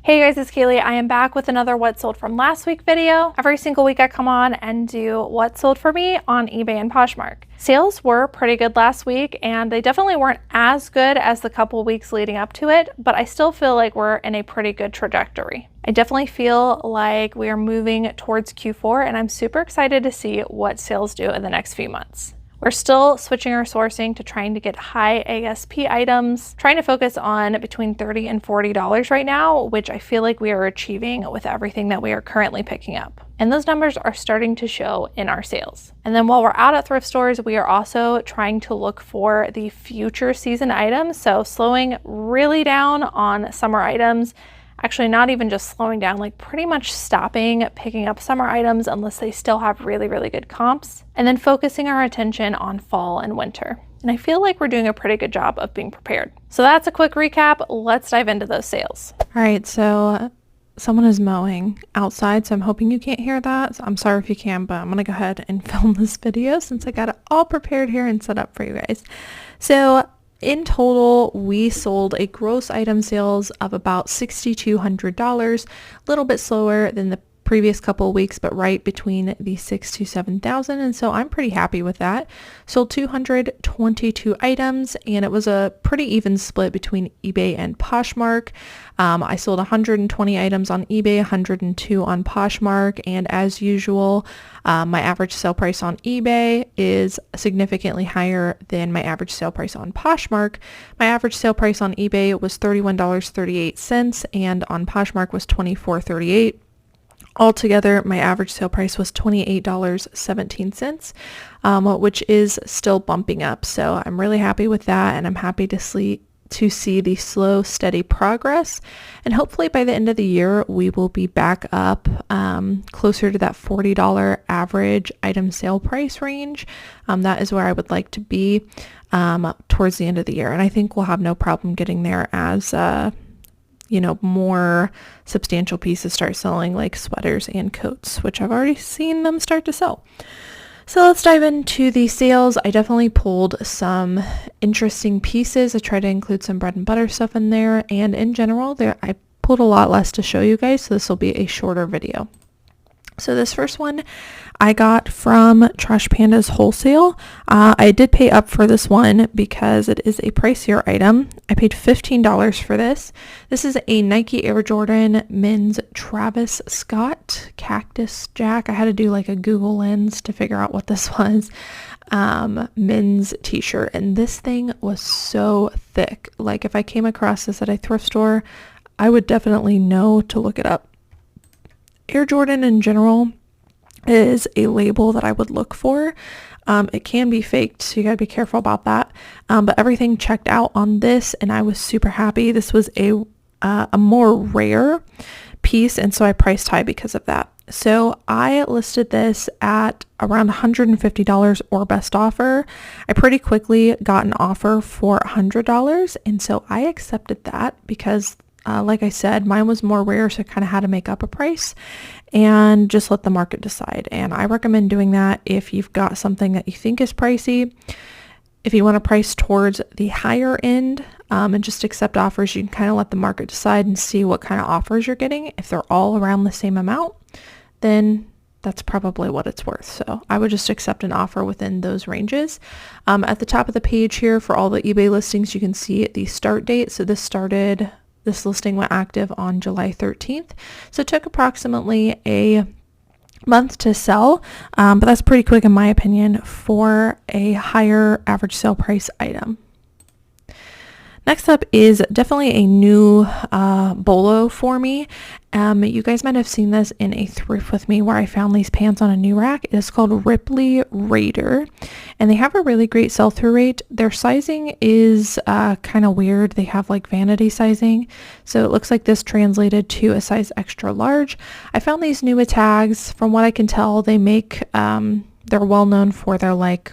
Hey guys, it's Cayley. I am back with another what sold from last week video. Every single week I come on and do what sold for me on eBay and Poshmark. Sales were pretty good last week and they definitely weren't as good as the couple weeks leading up to it, but I still feel like we're in a pretty good trajectory. I definitely feel like we are moving towards Q4 and I'm super excited to see what sales do in the next few months. We're still switching our sourcing to trying to get high ASP items, trying to focus on between $30 and $40 right now, which I feel like we are achieving with everything that we are currently picking up. And those numbers are starting to show in our sales. And then while we're out at thrift stores, we are also trying to look for the future season items. So slowing really down on summer items. Actually, not even just slowing down, like pretty much stopping picking up summer items unless they still have really, really good comps. And then focusing our attention on fall and winter. And I feel like we're doing a pretty good job of being prepared. So that's a quick recap. Let's dive into those sales. All right, so someone is mowing outside, so I'm hoping you can't hear that. So I'm sorry if you can, but I'm gonna go ahead and film this video since I got it all prepared here and set up for you guys. So in total, we sold a gross item sales of about $6,200, a little bit slower than the previous couple of weeks, but right between the 6,000 to 7,000. And so I'm pretty happy with that. Sold 222 items and it was a pretty even split between eBay and Poshmark. I sold 120 items on eBay, 102 on Poshmark. And as usual, my average sale price on eBay is significantly higher than my average sale price on Poshmark. My average sale price on eBay was $31.38 and on Poshmark was $24.38. Altogether, my average sale price was $28.17, which is still bumping up. So I'm really happy with that, and I'm happy to see the slow, steady progress. And hopefully by the end of the year, we will be back up closer to that $40 average item sale price range. That is where I would like to be towards the end of the year. And I think we'll have no problem getting there as more substantial pieces start selling, like sweaters and coats, which I've already seen them start to sell. So let's dive into the sales. I definitely pulled some interesting pieces. I tried to include some bread and butter stuff in there, and in general, I pulled a lot less to show you guys, so this will be a shorter video. So this first one I got from Trash Panda's Wholesale. I did pay up for this one because it is a pricier item. I paid $15 for this. This is a Nike Air Jordan men's Travis Scott Cactus Jack. I had to do like a Google lens to figure out what this was. Men's t-shirt, and this thing was so thick. Like if I came across this at a thrift store, I would definitely know to look it up. Air Jordan in general is a label that I would look for. It can be faked, so you gotta be careful about that. But everything checked out on this, and I was super happy. This was a more rare piece, and so I priced high because of that. So I listed this at around $150 or best offer. I pretty quickly got an offer for $100, and so I accepted that because like I said, mine was more rare, so I kind of had to make up a price and just let the market decide. And I recommend doing that if you've got something that you think is pricey. If you want to price towards the higher end and just accept offers, you can kind of let the market decide and see what kind of offers you're getting. If they're all around the same amount, then that's probably what it's worth. So I would just accept an offer within those ranges. At the top of the page here for all the eBay listings, you can see the start date. So this listing went active on July 13th. So it took approximately a month to sell, but that's pretty quick in my opinion for a higher average sale price item. Next up is definitely a new BOLO for me. You guys might have seen this in a thrift with me where I found these pants on a new rack. It is called Ripley Raider, and they have a really great sell-through rate. Their sizing is kind of weird. They have like vanity sizing, so it looks like this translated to a size extra large. I found these new tags. From what I can tell, they make they're well known for their like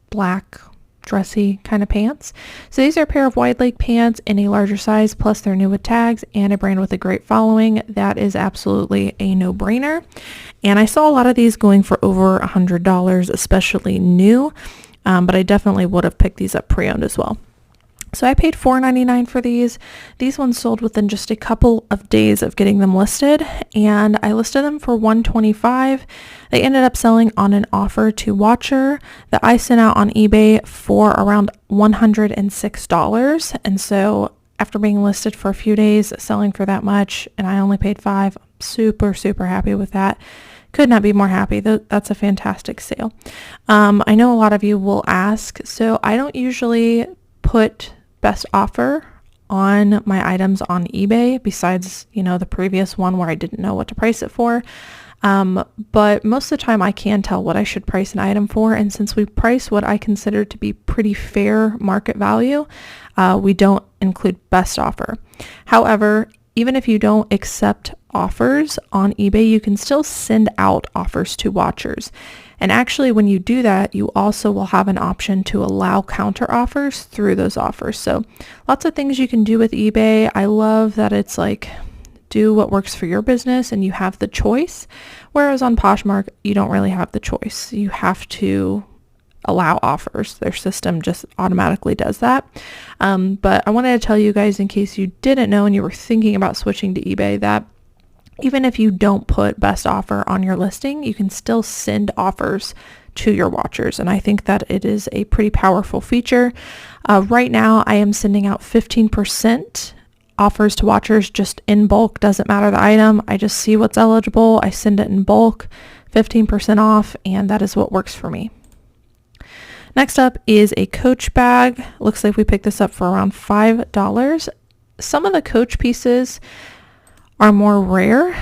black dressy kind of pants. So these are a pair of wide leg pants in a larger size, plus they're new with tags and a brand with a great following. That is absolutely a no-brainer. And I saw a lot of these going for over $100, especially new, but I definitely would have picked these up pre-owned as well. So I paid $4.99 for these. These ones sold within just a couple of days of getting them listed, and I listed them for $125. They ended up selling on an offer to Watcher that I sent out on eBay for around $106. And so after being listed for a few days, selling for that much, and I only paid $5, super, super happy with that. Could not be more happy. That's a fantastic sale. I know a lot of you will ask, so I don't usually put best offer on my items on eBay besides, the previous one where I didn't know what to price it for. But most of the time I can tell what I should price an item for. And since we price what I consider to be pretty fair market value, we don't include best offer. However, even if you don't accept offers on eBay, you can still send out offers to watchers. And actually, when you do that, you also will have an option to allow counter offers through those offers. So lots of things you can do with eBay. I love that it's like, do what works for your business and you have the choice. Whereas on Poshmark, you don't really have the choice. You have to allow offers. Their system just automatically does that. But I wanted to tell you guys, in case you didn't know and you were thinking about switching to eBay, that even if you don't put best offer on your listing, you can still send offers to your watchers. And I think that it is a pretty powerful feature. Right now, I am sending out 15% offers to watchers just in bulk. Doesn't matter the item. I just see what's eligible. I send it in bulk, 15% off, and that is what works for me. Next up is a Coach bag. Looks like we picked this up for around $5. Some of the Coach pieces are more rare,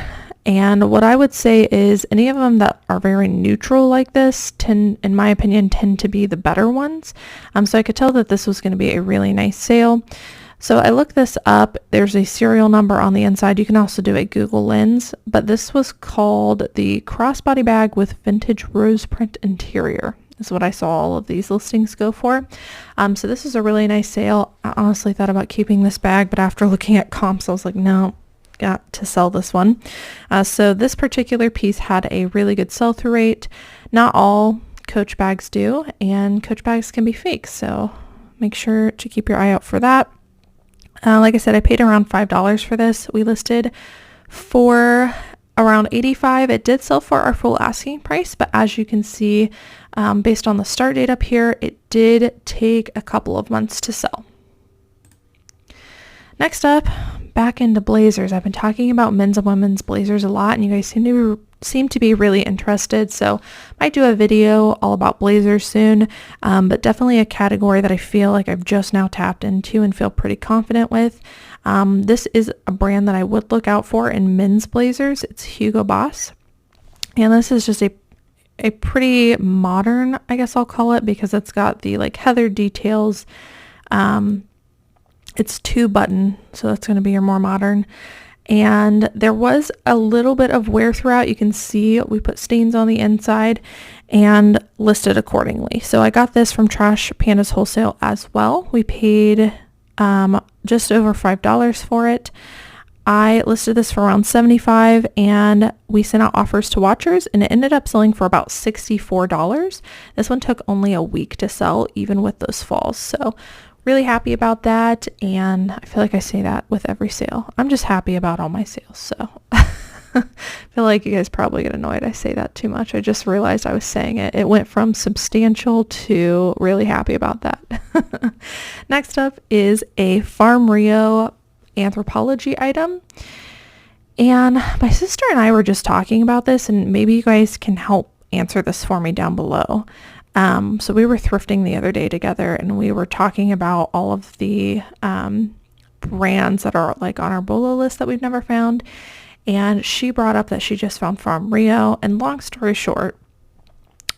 and what I would say is any of them that are very neutral like this in my opinion, tend to be the better ones. So I could tell that this was going to be a really nice sale. So I looked this up. There's a serial number on the inside. You can also do a Google Lens, but this was called the crossbody bag with vintage rose print interior. Is what I saw all of these listings go for. So this is a really nice sale. I honestly thought about keeping this bag, but after looking at comps, I was like, no, got to sell this one. So this particular piece had a really good sell-through rate. Not all Coach bags do, and Coach bags can be fake. So make sure to keep your eye out for that. Like I said, I paid around $5 for this. We listed for around $85. It did sell for our full asking price, but as you can see, based on the start date up here, it did take a couple of months to sell. Next up, back into blazers. I've been talking about men's and women's blazers a lot, and you guys seem to be really interested, so I might do a video all about blazers soon, but definitely a category that I feel like I've just now tapped into and feel pretty confident with. This is a brand that I would look out for in men's blazers. It's Hugo Boss, and this is just a pretty modern, I guess I'll call it, because it's got the like heather details. It's 2-button, so that's going to be your more modern. And there was a little bit of wear throughout. You can see we put stains on the inside and listed accordingly. So I got this from Trash Pandas Wholesale as well. We paid just over $5 for it. I listed this for around $75, and we sent out offers to watchers, and it ended up selling for about $64. This one took only a week to sell, even with those falls. So really happy about that, and I feel like I say that with every sale. I'm just happy about all my sales, so I feel like you guys probably get annoyed I say that too much. I just realized I was saying it. It went from substantial to really happy about that. Next up is a Farm Rio Anthropologie item, and my sister and I were just talking about this, and maybe you guys can help answer this for me down below. So we were thrifting the other day together, and we were talking about all of the brands that are like on our BOLO list that we've never found. And she brought up that she just found Farm Rio. And long story short,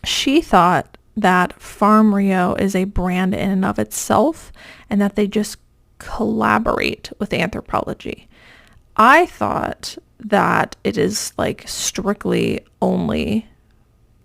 she thought that Farm Rio is a brand in and of itself, and that they just collaborate with Anthropologie. I thought that it is like strictly only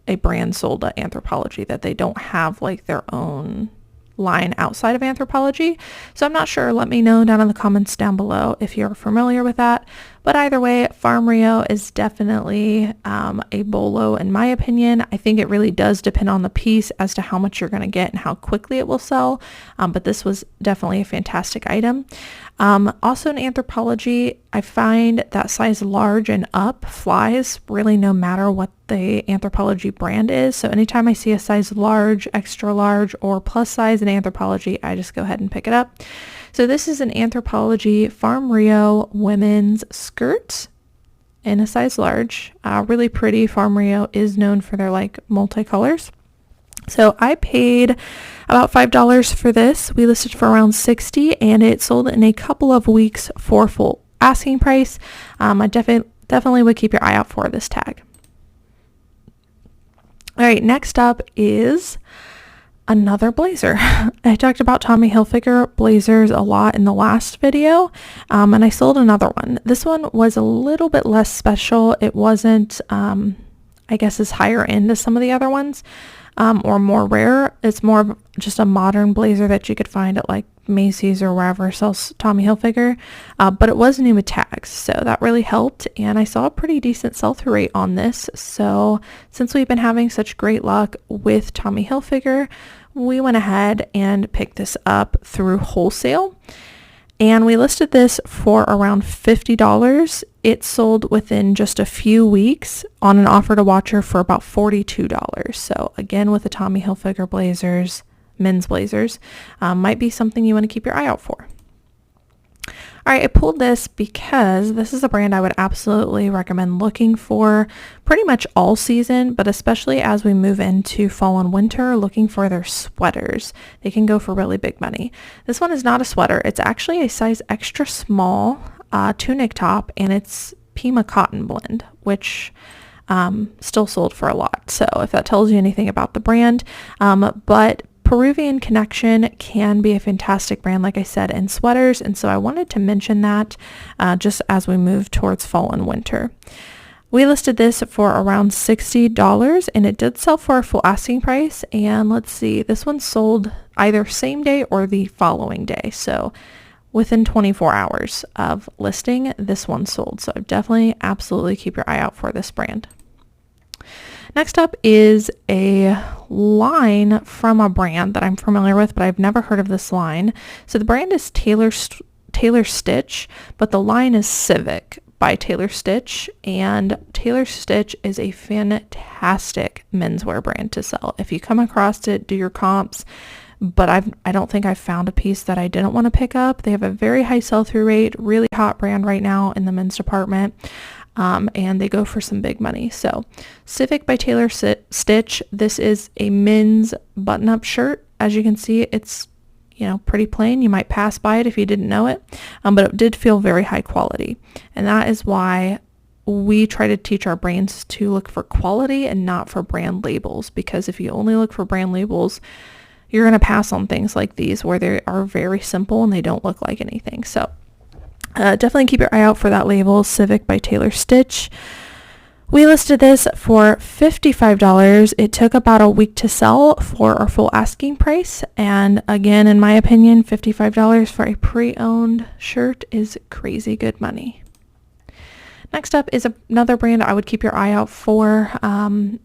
a brand sold at Anthropologie, that they don't have like their own line outside of Anthropologie. So I'm not sure. Let me know down in the comments down below if you're familiar with that. But either way, Farm Rio is definitely a BOLO in my opinion. I think it really does depend on the piece as to how much you're going to get and how quickly it will sell. But this was definitely a fantastic item. Also in Anthropologie, I find that size large and up flies really no matter what the Anthropologie brand is. So anytime I see a size large, extra large, or plus size in Anthropologie, I just go ahead and pick it up. So this is an Anthropologie Farm Rio women's skirt in a size large. Really pretty. Farm Rio is known for their like multicolors. So I paid about $5 for this. We listed for around $60 and it sold in a couple of weeks for full asking price. I definitely would keep your eye out for this tag. All right, next up is another blazer. I talked about Tommy Hilfiger blazers a lot in the last video, and I sold another one. This one was a little bit less special. It wasn't, I guess, as higher end as some of the other ones, or more rare. It's more of just a modern blazer that you could find at like Macy's or wherever sells Tommy Hilfiger, but it was new with tags, so that really helped, and I saw a pretty decent sell-through rate on this. So since we've been having such great luck with Tommy Hilfiger, we went ahead and picked this up through wholesale, and we listed this for around $50. It sold within just a few weeks on an offer to watcher for about $42. So again, with the Tommy Hilfiger blazers, men's blazers, might be something you want to keep your eye out for. All right, I pulled this because this is a brand I would absolutely recommend looking for pretty much all season, but especially as we move into fall and winter, looking for their sweaters. They can go for really big money. This one is not a sweater. It's actually a size extra small tunic top, and it's Pima cotton blend, which still sold for a lot. So if that tells you anything about the brand, but Peruvian Connection can be a fantastic brand, like I said, in sweaters, and so I wanted to mention that just as we move towards fall and winter. We listed this for around $60, and it did sell for a full asking price, and let's see, this one sold either same day or the following day, so within 24 hours of listing, this one sold, so definitely absolutely keep your eye out for this brand. Next up is a line from a brand that I'm familiar with, but I've never heard of this line. So the brand is Taylor Stitch, but the line is Civic by Taylor Stitch, and Taylor Stitch is a fantastic menswear brand to sell. If you come across it, do your comps, but I don't think I've found a piece that I didn't want to pick up. They have a very high sell-through rate, really hot brand right now in the men's department. And they go for some big money. So Civic by Taylor Stitch, this is a men's button-up shirt. As you can see, it's, pretty plain. You might pass by it if you didn't know it, but it did feel very high quality. And that is why we try to teach our brands to look for quality and not for brand labels, because if you only look for brand labels, you're going to pass on things like these where they are very simple and they don't look like anything. So definitely keep your eye out for that label, Civic by Taylor Stitch. We listed this for $55. It took about a week to sell for our full asking price. And again, in my opinion, $55 for a pre-owned shirt is crazy good money. Next up is another brand I would keep your eye out for. Not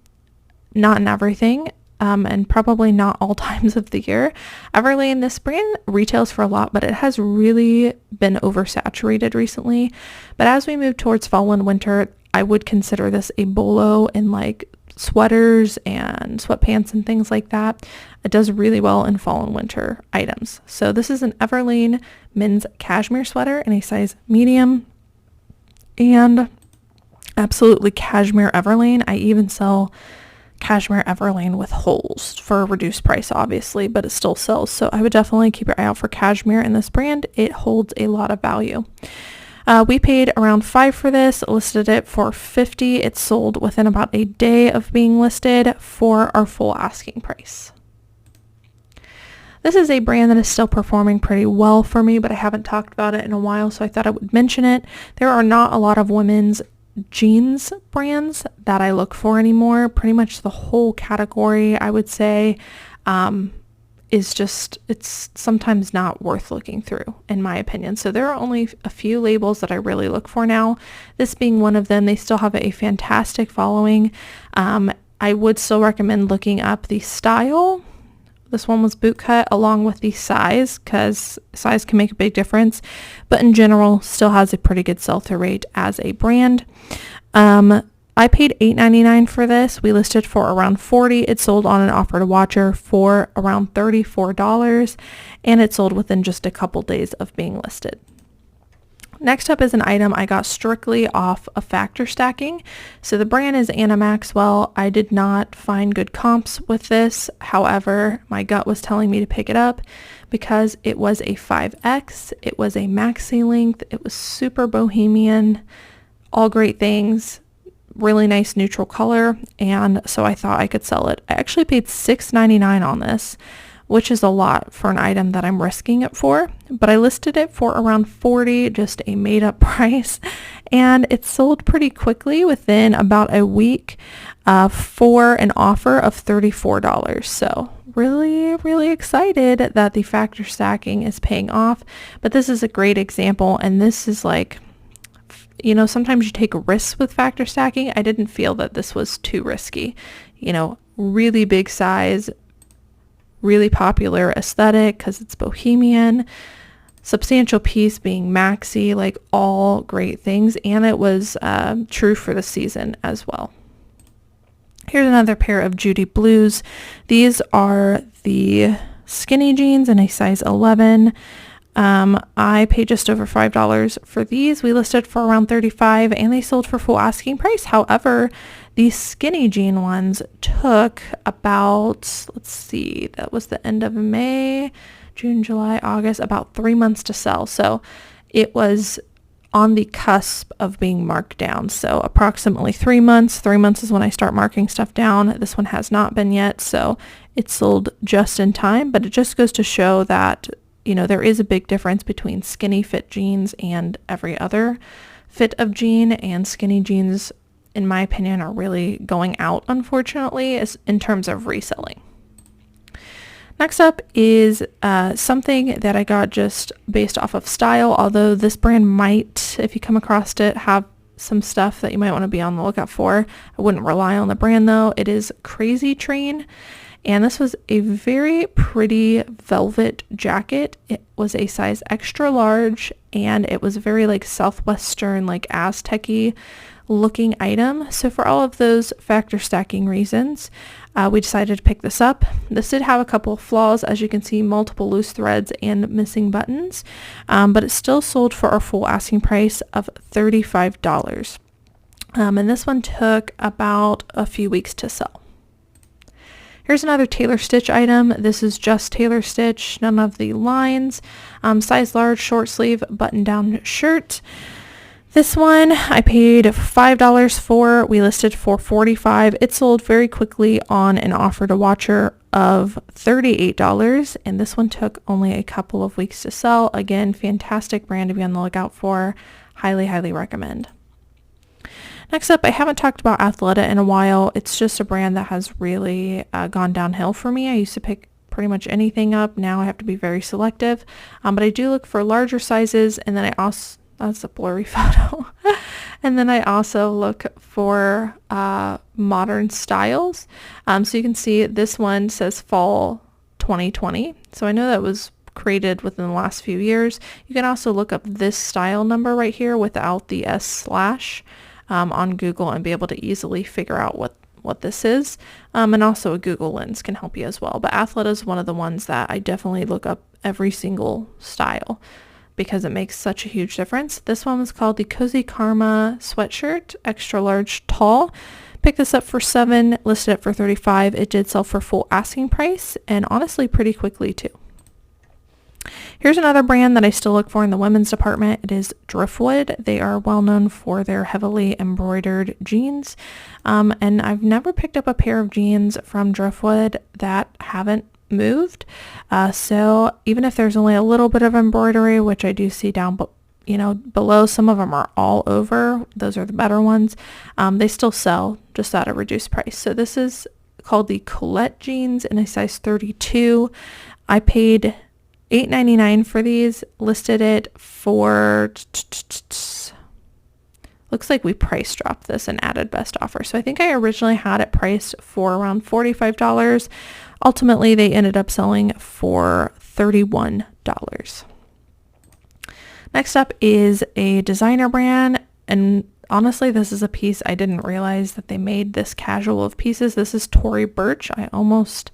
in everything. And probably not all times of the year. Everlane, this brand retails for a lot, but it has really been oversaturated recently. But as we move towards fall and winter, I would consider this a BOLO in like sweaters and sweatpants and things like that. It does really well in fall and winter items. So this is an Everlane men's cashmere sweater in a size medium, and absolutely cashmere Everlane. I even sell Cashmere Everlane with holes for a reduced price, obviously, but it still sells. So I would definitely keep your eye out for cashmere in this brand. It holds a lot of value. We paid around $5 for this, listed it for $50. It sold within about a day of being listed for our full asking price. This is a brand that is still performing pretty well for me, but I haven't talked about it in a while, so I thought I would mention it. There are not a lot of women's jeans brands that I look for anymore. Pretty much the whole category, I would say, is just, it's sometimes not worth looking through, in my opinion. So there are only a few labels that I really look for now, this being one of them. They still have a fantastic following. I would still recommend looking up the style. This one was bootcut, along with the size, because size can make a big difference, but in general still has a pretty good sell-through rate as a brand. I paid $8.99 for this. We listed for around $40. It sold on an offer to watcher for around $34, and it sold within just a couple days of being listed. Next up is an item I got strictly off of factor stacking. So the brand is Maxwell. I did not find good comps with this. However, my gut was telling me to pick it up because it was a 5X. It was a maxi length. It was super bohemian, all great things, really nice neutral color. And so I thought I could sell it. I actually paid $6.99 on this, which is a lot for an item that I'm risking it for, but I listed it for around $40, just a made up price, and it sold pretty quickly within about a week for an offer of $34. So really, really excited that the factor stacking is paying off, but this is a great example, and this is like, you know, sometimes you take risks with factor stacking. I didn't feel that this was too risky. You know, really big size, really popular aesthetic because it's bohemian, substantial piece being maxi, like all great things, and it was true for the season as well. Here's another pair of Judy Blues. These are the skinny jeans in a size 11. I paid just over $5 for these. We listed for around $35, and they sold for full asking price. However, these skinny jean ones took about, let's see, that was the end of May, June, July, August, about 3 months to sell. So it was on the cusp of being marked down. So approximately 3 months. 3 months is when I start marking stuff down. This one has not been yet, so it sold just in time, but it just goes to show that, you know, there is a big difference between skinny fit jeans and every other fit of jean, and skinny jeans, in my opinion, are really going out, unfortunately, as in terms of reselling. Next up is something that I got just based off of style, although this brand might, if you come across it, have some stuff that you might want to be on the lookout for. I wouldn't rely on the brand though. It is Crazy Train. And this was a very pretty velvet jacket. It was a size extra large, and it was very like Southwestern, like Aztec-y looking item. So for all of those factor stacking reasons, we decided to pick this up. This did have a couple of flaws, as you can see, multiple loose threads and missing buttons, but it still sold for our full asking price of $35. And this one took about a few weeks to sell. Here's another tailor stitch item. This is just tailor stitch, none of the lines. Size large, short sleeve, button down shirt. This one I paid $5 for. We listed for $45. It sold very quickly on an offer to watcher of $38, and this one took only a couple of weeks to sell. Again, fantastic brand to be on the lookout for. Highly, highly recommend. Next up, I haven't talked about Athleta in a while. It's just a brand that has really gone downhill for me. I used to pick pretty much anything up. Now I have to be very selective, but I do look for larger sizes, and then I also, that's a blurry photo, and then I also look for modern styles. So you can see this one says fall 2020. So I know that was created within the last few years. You can also look up this style number right here without the S/ on Google and be able to easily figure out what this is. And also a Google Lens can help you as well. But Athleta is one of the ones that I definitely look up every single style because it makes such a huge difference. This one was called the Cozy Karma sweatshirt, extra large tall. Picked this up for $7, listed it for $35. It did sell for full asking price, and honestly pretty quickly too. Here's another brand that I still look for in the women's department. It is Driftwood. They are well known for their heavily embroidered jeans. And I've never picked up a pair of jeans from Driftwood that haven't moved. So even if there's only a little bit of embroidery, which I do see down below, some of them are all over. Those are the better ones. They still sell just at a reduced price. So this is called the Colette jeans in a size 32. I paid $8.99 for these, listed it for, looks like we price dropped this and added best offer. So I think I originally had it priced for around $45. Ultimately, they ended up selling for $31. Next up is a designer brand, and honestly, this is a piece I didn't realize that they made this casual of pieces. This is Tory Burch. I almost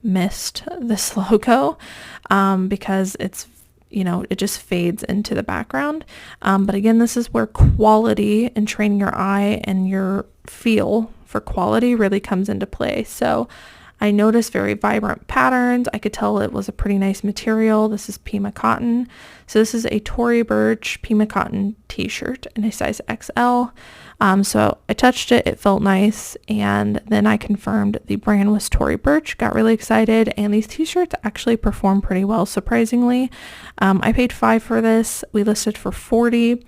missed this logo because it's, you know, it just fades into the background. But again, this is where quality and training your eye and your feel for quality really comes into play. So I noticed very vibrant patterns. I could tell it was a pretty nice material. This is Pima cotton. So this is a Tory Burch Pima cotton t-shirt in a size XL. So I touched it, it felt nice, and then I confirmed the brand was Tory Burch, got really excited, and these t-shirts actually perform pretty well, surprisingly. I paid $5 for this. We listed for $40.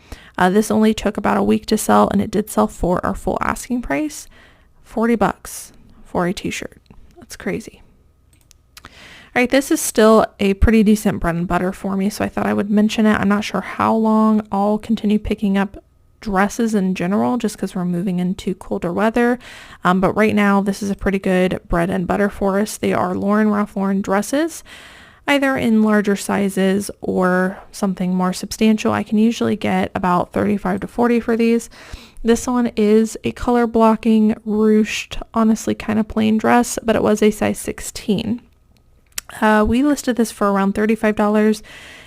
This only took about a week to sell, and it did sell for our full asking price, $40 for a t-shirt. That's crazy. All right, this is still a pretty decent bread and butter for me, so I thought I would mention it. I'm not sure how long I'll continue picking up dresses in general, just because we're moving into colder weather. But right now, this is a pretty good bread and butter for us. They are Ralph Lauren dresses, either in larger sizes or something more substantial. I can usually get about $35 to $40 for these. This one is a color blocking, ruched, honestly kind of plain dress, but it was a size 16. We listed this for around $35.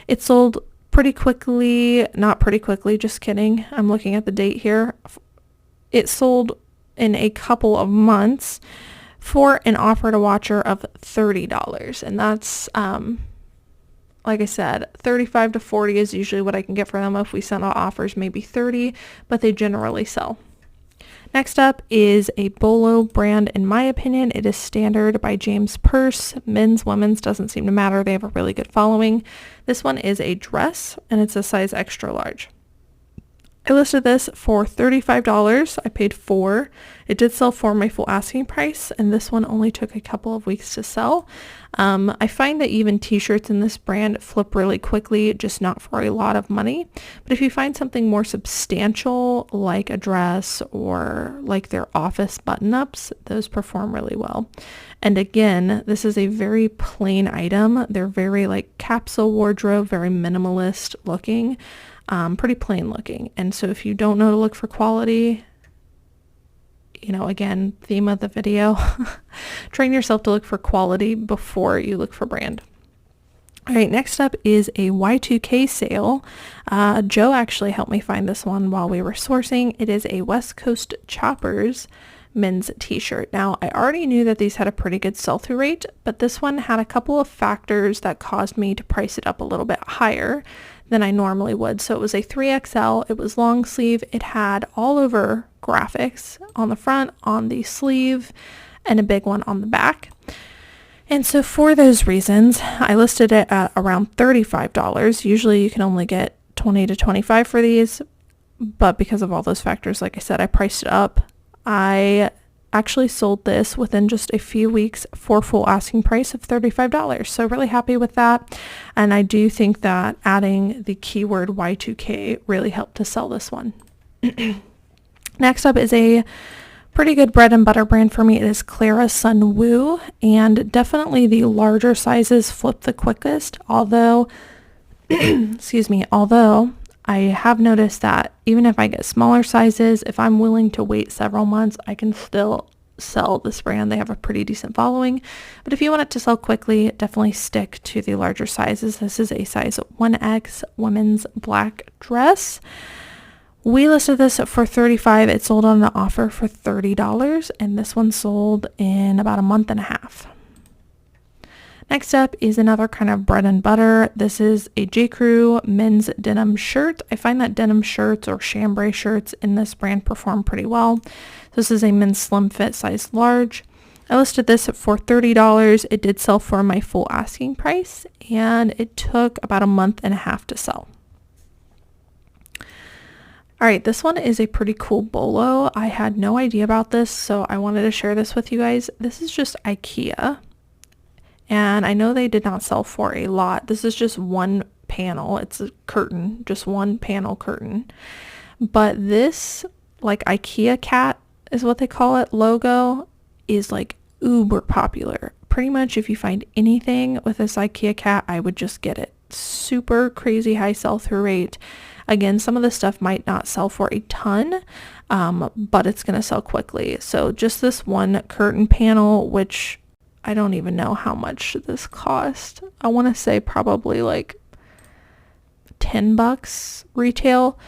It sold pretty quickly, not pretty quickly, just kidding. I'm looking at the date here. It sold in a couple of months for an offer to watcher of $30. And that's, like I said, $35 to $40 is usually what I can get for them. If we send out offers, maybe $30, but they generally sell. Next up is a BOLO brand. In my opinion, it is standard by James Purse. Men's, women's, doesn't seem to matter. They have a really good following. This one is a dress, and it's a size extra large. I listed this for $35. I paid $4. It did sell for my full asking price, and this one only took a couple of weeks to sell. I find that even t-shirts in this brand flip really quickly, just not for a lot of money. But if you find something more substantial, like a dress or like their office button-ups, those perform really well. And again, this is a very plain item. They're very like capsule wardrobe, very minimalist looking. Pretty plain looking. And so if you don't know to look for quality, you know, again, theme of the video, train yourself to look for quality before you look for brand. All right, next up is a Y2K sale. Joe actually helped me find this one while we were sourcing. It is a West Coast Choppers men's t-shirt. Now, I already knew that these had a pretty good sell-through rate, but this one had a couple of factors that caused me to price it up a little bit higher than I normally would. So it was a 3XL, it was long sleeve, it had all over graphics on the front, on the sleeve, and a big one on the back. And so for those reasons, I listed it at around $35. Usually you can only get $20 to $25 for these, but because of all those factors, like I said, I priced it up. I actually sold this within just a few weeks for full asking price of $35. So really happy with that. And I do think that adding the keyword Y2K really helped to sell this one. Next up is a pretty good bread and butter brand for me. It is Clara Sunwoo, and definitely the larger sizes flip the quickest. Although, although I have noticed that even if I get smaller sizes, if I'm willing to wait several months, I can still sell this brand. They have a pretty decent following. But if you want it to sell quickly, definitely stick to the larger sizes. This is a size 1X women's black dress. We listed this for $35. It sold on an offer for $30, and this one sold in about a month and a half. Next up is another kind of bread and butter. This is a JCrew men's denim shirt. I find that denim shirts or chambray shirts in this brand perform pretty well. This is a men's slim fit size large. I listed this for $30. It did sell for my full asking price, and it took about a month and a half to sell. All right, this one is a pretty cool bolo. I had no idea about this, so I wanted to share this with you guys. This is just Ikea. and I know they did not sell for a lot. This is just one panel. It's a curtain, just one panel curtain. But this, like, IKEA cat is what they call it, logo is like uber popular. Pretty much if you find anything with this IKEA cat, I would just get it. Super crazy high sell-through rate. Again, some of the stuff might not sell for a ton, but it's going to sell quickly. So just this one curtain panel, which I don't even know how much this cost. I want to say probably like $10 retail.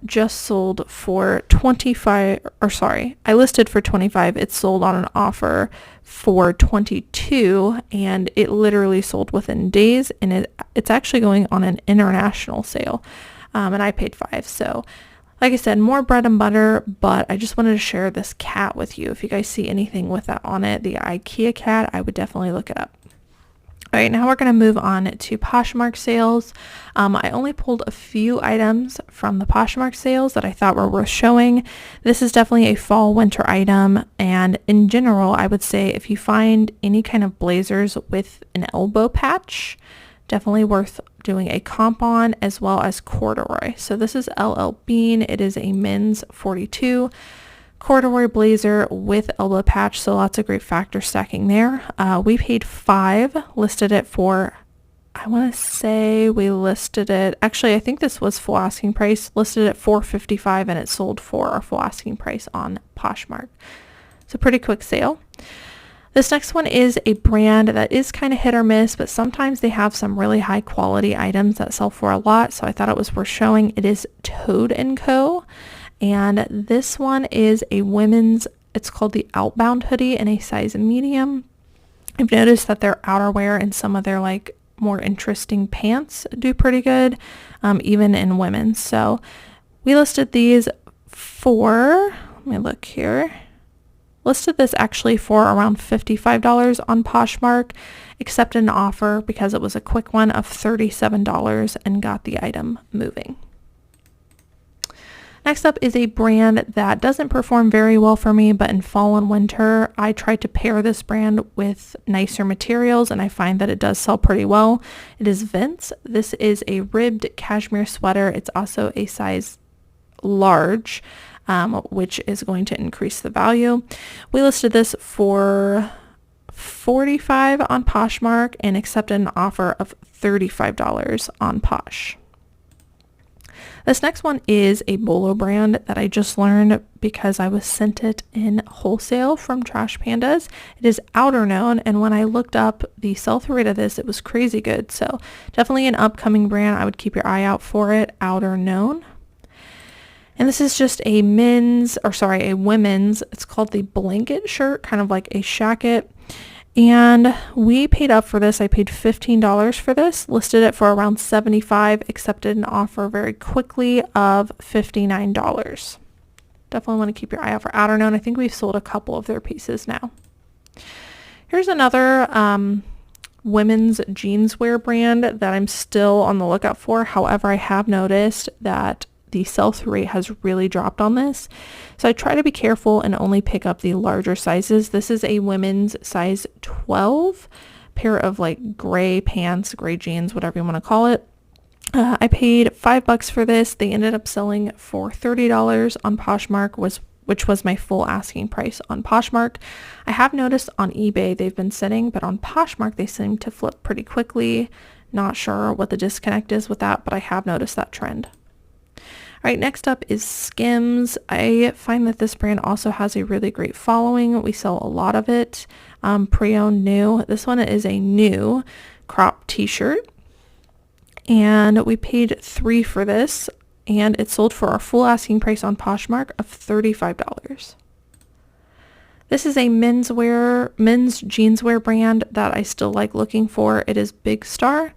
Just sold for 25, or sorry, I listed for 25. It sold on an offer for 22, and it literally sold within days, and it's actually going on an international sale. And I paid $5. So like I said, more bread and butter, but I just wanted to share this cat with you. If you guys see anything with that on it, the IKEA cat, I would definitely look it up. All right, now we're going to move on to Poshmark sales. I only pulled a few items from the Poshmark sales that I thought were worth showing. This is definitely a fall winter item, and in general, I would say if you find any kind of blazers with an elbow patch, definitely worth doing a comp on, as well as corduroy. So this is LL Bean. It is a men's 42 corduroy blazer with elbow patch, so lots of great factor stacking there. We paid $5, listed it for, I want to say we listed it, actually I think this was full asking price, listed at $4.55, and it sold for our full asking price on Poshmark. So pretty quick sale. This next one is a brand that is kind of hit or miss, but sometimes they have some really high quality items that sell for a lot, so I thought it was worth showing. It is Toad & Co. And this one is a women's, it's called the Outbound hoodie in a size medium. I've noticed that their outerwear and some of their like more interesting pants do pretty good, even in women. So we listed these for, let me look here, listed this actually for around $55 on Poshmark, accepted an offer because it was a quick one of $37 and got the item moving. Next up is a brand that doesn't perform very well for me, but in fall and winter, I tried to pair this brand with nicer materials, and I find that it does sell pretty well. It is Vince. This is a ribbed cashmere sweater. It's also a size large, which is going to increase the value. We listed this for $45 on Poshmark and accepted an offer of $35 on Posh. This next one is a BOLO brand that I just learned because I was sent it in wholesale from Trash Pandas. It is Outer Known, and when I looked up the sell-through rate of this, it was crazy good. So definitely an upcoming brand. I would keep your eye out for it, Outer Known. And this is just a women's, it's called the blanket shirt, kind of like a shacket. And we paid up for this. I paid $15 for this, listed it for around $75, accepted an offer very quickly of $59. Definitely want to keep your eye out for Outer Known. I think we've sold a couple of their pieces now. Here's another women's jeanswear brand that I'm still on the lookout for. However, I have noticed that the sell-through rate has really dropped on this. So I try to be careful and only pick up the larger sizes. This is a women's size 12 pair of like gray pants, gray jeans, whatever you want to call it. I paid $5 for this. They ended up selling for $30 on Poshmark, which was my full asking price on Poshmark. I have noticed on eBay they've been sitting, but on Poshmark they seem to flip pretty quickly. Not sure what the disconnect is with that, but I have noticed that trend. All right, next up is Skims. I find that this brand also has a really great following. We sell a lot of it. Pre-owned new. This one is a new crop t-shirt. And we paid $3 for this. And it sold for our full asking price on Poshmark of $35. This is a men's jeanswear brand that I still like looking for. It is Big Star.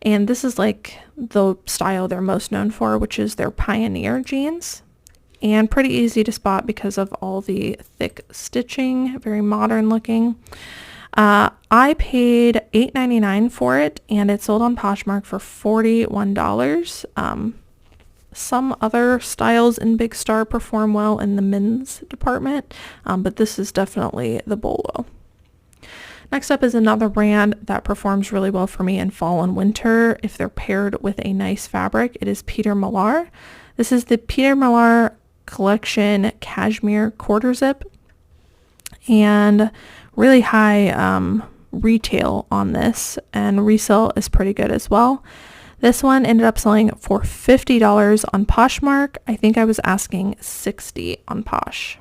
And this is like the style they're most known for, which is their Pioneer jeans. And pretty easy to spot because of all the thick stitching, very modern looking. I paid $8.99 for it, and it sold on Poshmark for $41. Some other styles in Big Star perform well in the men's department, but this is definitely the BOLO. Next up is another brand that performs really well for me in fall and winter if they're paired with a nice fabric. It is Peter Millar. This is the Peter Millar Collection Cashmere quarter zip, and really high retail on this, and resale is pretty good as well. This one ended up selling for $50 on Poshmark. I think I was asking $60 on Posh.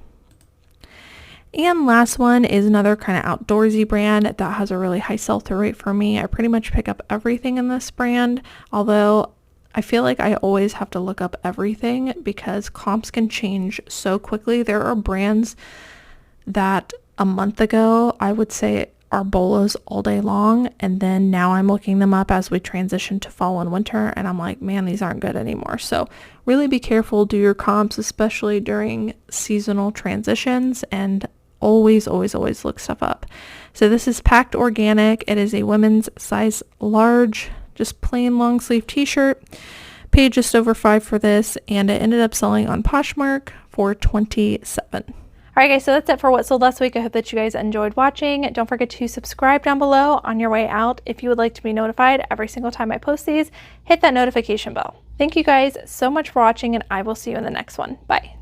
And last one is another kind of outdoorsy brand that has a really high sell-through rate for me. I pretty much pick up everything in this brand, although I feel like I always have to look up everything because comps can change so quickly. There are brands that a month ago I would say are BOLOs all day long, and then now I'm looking them up as we transition to fall and winter, and I'm like, man, these aren't good anymore. So really be careful, do your comps, especially during seasonal transitions, and always look stuff up. So this is Packed Organic. It is a women's size large, just plain long sleeve t-shirt. Paid just over $5 for this, and it ended up selling on Poshmark for $27. Alright guys, so that's it for what sold last week. I hope that you guys enjoyed watching. Don't forget to subscribe down below on your way out. If you would like to be notified every single time I post these, hit that notification bell. Thank you guys so much for watching, and I will see you in the next one. Bye.